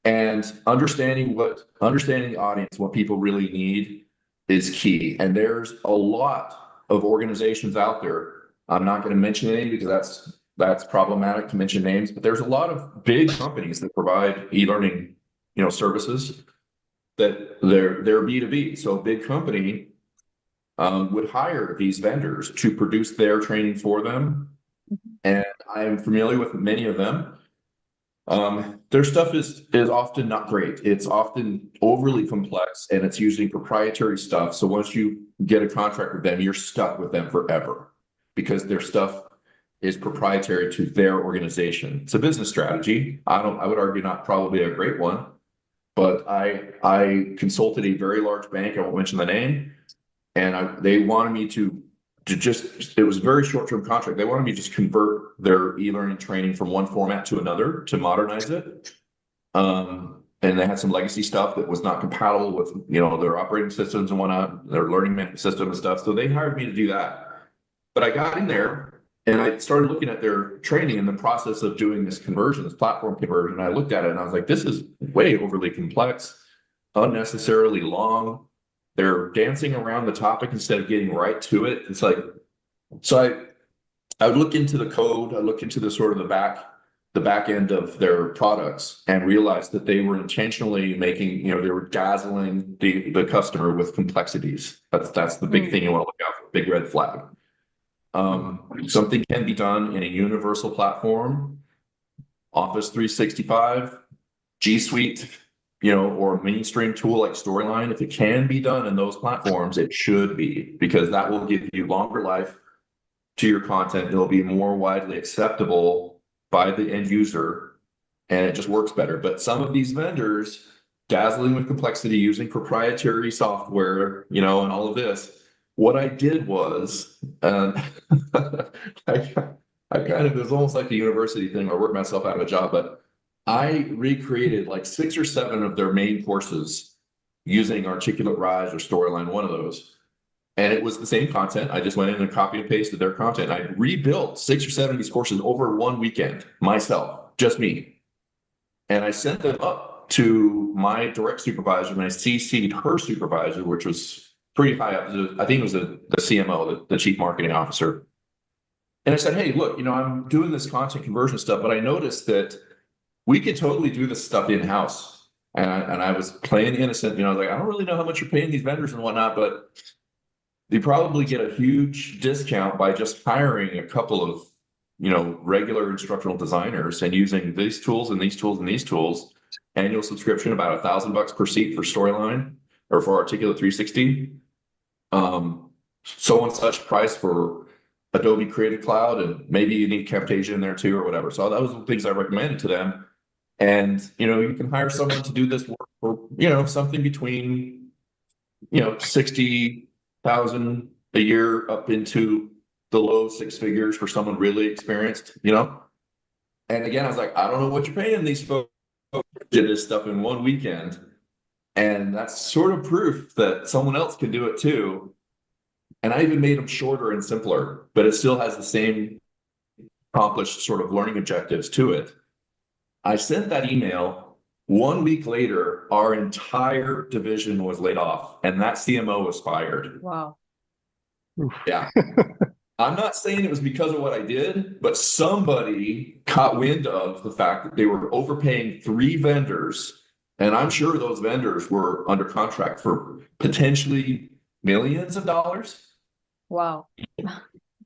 and understanding the audience, what people really need is key. And there's a lot of organizations out there. I'm not going to mention any because that's problematic to mention names, but there's a lot of big companies that provide e-learning, you know, services that they're B2B. So a big company would hire these vendors to produce their training for them. And I am familiar with many of them. Their stuff is often not great. It's often overly complex and it's using proprietary stuff. So once you get a contract with them, you're stuck with them forever because their stuff is proprietary to their organization. It's a business strategy. I would argue not probably a great one, but I consulted a very large bank. I won't mention the name, and they wanted me to just, it was a very short-term contract. They wanted me to just convert their e-learning training from one format to another to modernize it. and they had some legacy stuff that was not compatible with, their operating systems and whatnot, their learning management system and stuff. So they hired me to do that. But I got in there and I started looking at their training and the process of doing this conversion, this platform conversion. I looked at it and I was like, this is way overly complex, unnecessarily long. They're dancing around the topic instead of getting right to it. It's like, so I would look into the code, I look into the sort of the back end of their products and realized that they were intentionally making, they were dazzling the customer with complexities. That's the big thing you want to look out for, big red flag. Something can be done in a universal platform, Office 365, G Suite, or a mainstream tool like Storyline. If it can be done in those platforms, it should be, because that will give you longer life to your content. It'll be more widely acceptable by the end user, and it just works better. But some of these vendors dazzling with complexity using proprietary software, and all of this. What I did was, I kind of, it was almost like a university thing where I worked myself out of a job, but I recreated like 6 or 7 of their main courses using Articulate Rise or Storyline, one of those. And it was the same content. I just went in and copied and pasted their content. I rebuilt 6 or 7 of these courses over one weekend myself, just me. And I sent them up to my direct supervisor, and I CC'd her supervisor, which was pretty high up. I think it was the CMO, the chief marketing officer. And I said, hey, look, I'm doing this content conversion stuff, but I noticed that we could totally do this stuff in-house. And I was playing innocent, I was like, I don't really know how much you're paying these vendors and whatnot, but you probably get a huge discount by just hiring a couple of, regular instructional designers and using these tools and these tools and these tools. Annual subscription, about $1,000 per seat for Storyline or for Articulate 360. So and such price for Adobe Creative Cloud, and maybe you need Camtasia in there too or whatever. So that was the things I recommended to them. And, you can hire someone to do this work for, something between, 60,000 a year up into the low 6 figures for someone really experienced, And again, I was like, I don't know what you're paying these folks. Did this stuff in one weekend. And that's sort of proof that someone else can do it too. And I even made them shorter and simpler, but it still has the same accomplished sort of learning objectives to it. I sent that email. 1 week later, our entire division was laid off, and that CMO was fired. Wow. Yeah. I'm not saying it was because of what I did, but somebody caught wind of the fact that they were overpaying 3 vendors. And I'm sure those vendors were under contract for potentially millions of dollars. Wow.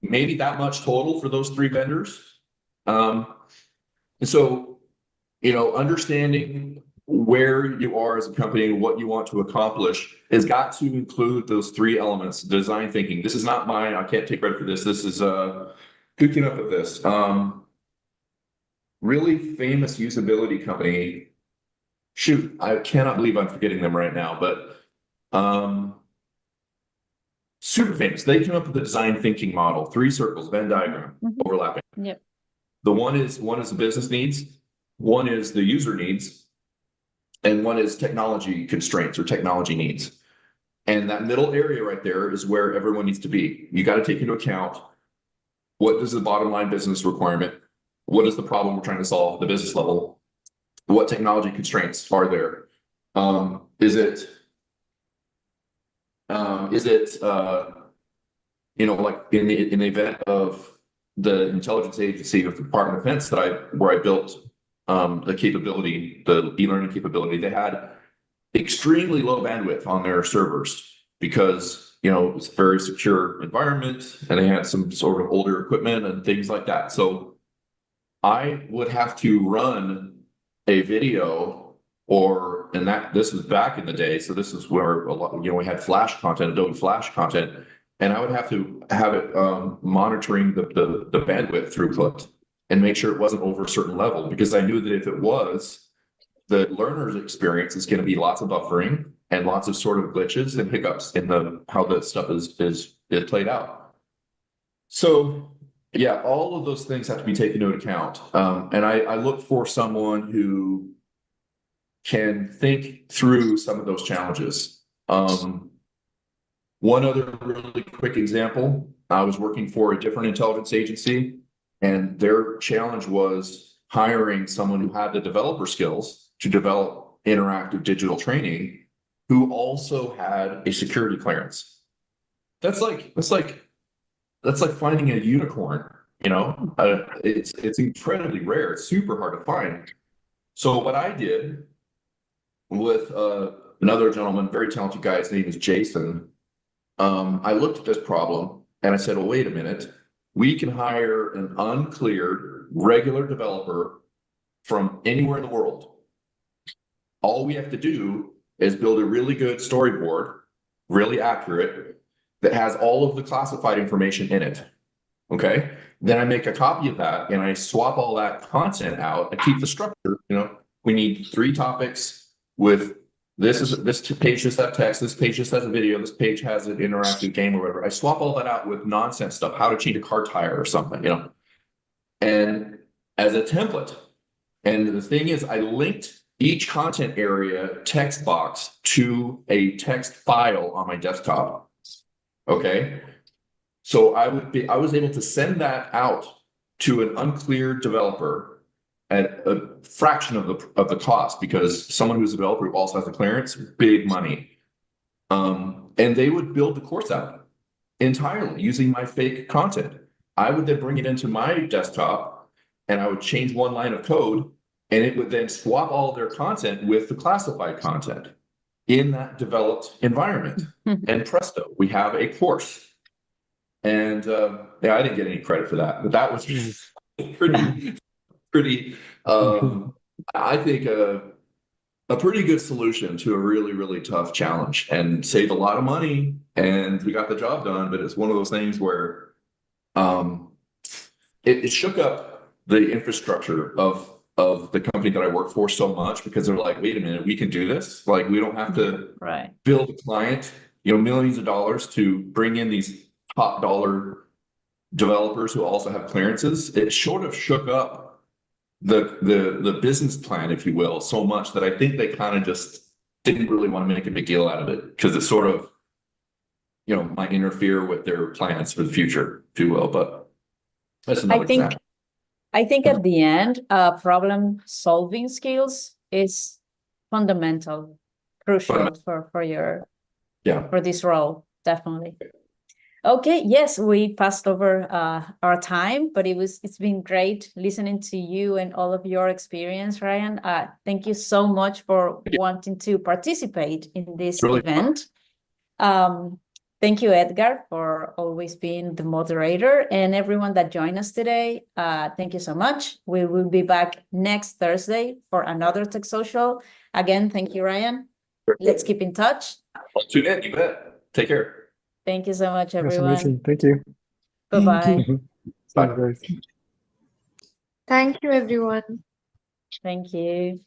Maybe that much total for those 3 vendors. And so, understanding where you are as a company, what you want to accomplish, has got to include those 3 elements. Design thinking. This is not mine. I can't take credit for this. This is who came up with this? Really famous usability company. Shoot, I cannot believe I'm forgetting them right now, but super famous. They came up with the design thinking model, 3 circles, Venn diagram, overlapping. Yep. The one is the business needs, one is the user needs, and one is technology constraints or technology needs. And that middle area right there is where everyone needs to be. You got to take into account, what is the bottom line business requirement? What is the problem we're trying to solve at the business level? What technology constraints are there? Is it like in the event of the intelligence agency of the Department of Defense where I built the capability, the e-learning capability, they had extremely low bandwidth on their servers because it's a very secure environment and they had some sort of older equipment and things like that. So I would have to run a video, this was back in the day, so this is where a lot, we had Flash content, Adobe Flash content, and I would have to have it monitoring the bandwidth throughput and make sure it wasn't over a certain level, because I knew that if it was, the learner's experience is going to be lots of buffering and lots of sort of glitches and hiccups in how the stuff is played out. So yeah, all of those things have to be taken into account. And I look for someone who can think through some of those challenges. One other really quick example, I was working for a different intelligence agency, and their challenge was hiring someone who had the developer skills to develop interactive digital training, who also had a security clearance. That's like finding a unicorn, you know. It's incredibly rare. It's super hard to find. So what I did with another gentleman, very talented guy, his name is Jason. I looked at this problem and I said, well, wait a minute. We can hire an uncleared regular developer from anywhere in the world. All we have to do is build a really good storyboard, really accurate, that has all of the classified information in it. Okay. Then I make a copy of that and I swap all that content out. I keep the structure, you know, we need 3 topics with this page just has text, this page just has a video, this page has an interactive game or whatever. I swap all that out with nonsense stuff, how to change a car tire or something, you know, and as a template. And the thing is, I linked each content area text box to a text file on my desktop. Okay. So I was able to send that out to an uncleared developer at a fraction of the cost, because someone who's a developer who also has a clearance, big money. And they would build the course out entirely using my fake content. I would then bring it into my desktop and I would change one line of code, and it would then swap all their content with the classified content in that developed environment. And presto, we have a course. And yeah, I didn't get any credit for that, but that was pretty, I think a pretty good solution to a really, really tough challenge, and saved a lot of money, and we got the job done. But it's one of those things where it shook up the infrastructure of the company that I work for so much, because they're like, wait a minute, we can do this. Like, we don't have to build a client, you know, millions of dollars to bring in these top dollar developers who also have clearances. It sort of shook up the business plan, if you will, so much that I think they kind of just didn't really want to make a big deal out of it, because it sort of, you know, might interfere with their plans for the future, if you will. But that's another example. I think at the end, problem solving skills is fundamental, crucial for this role, definitely. Okay, yes, we passed over our time, but it's been great listening to you and all of your experience, Ryan. Thank you so much for wanting to participate in this event. Thank you, Edgar, for always being the moderator, and everyone that joined us today. Thank you so much. We will be back next Thursday for another Tech Social. Again, thank you, Ryan. Let's keep in touch. I'll tune in, you bet. Take care. Thank you so much, everyone. That's amazing. Thank you. Bye-bye. Bye, guys. Thank you, everyone. Thank you.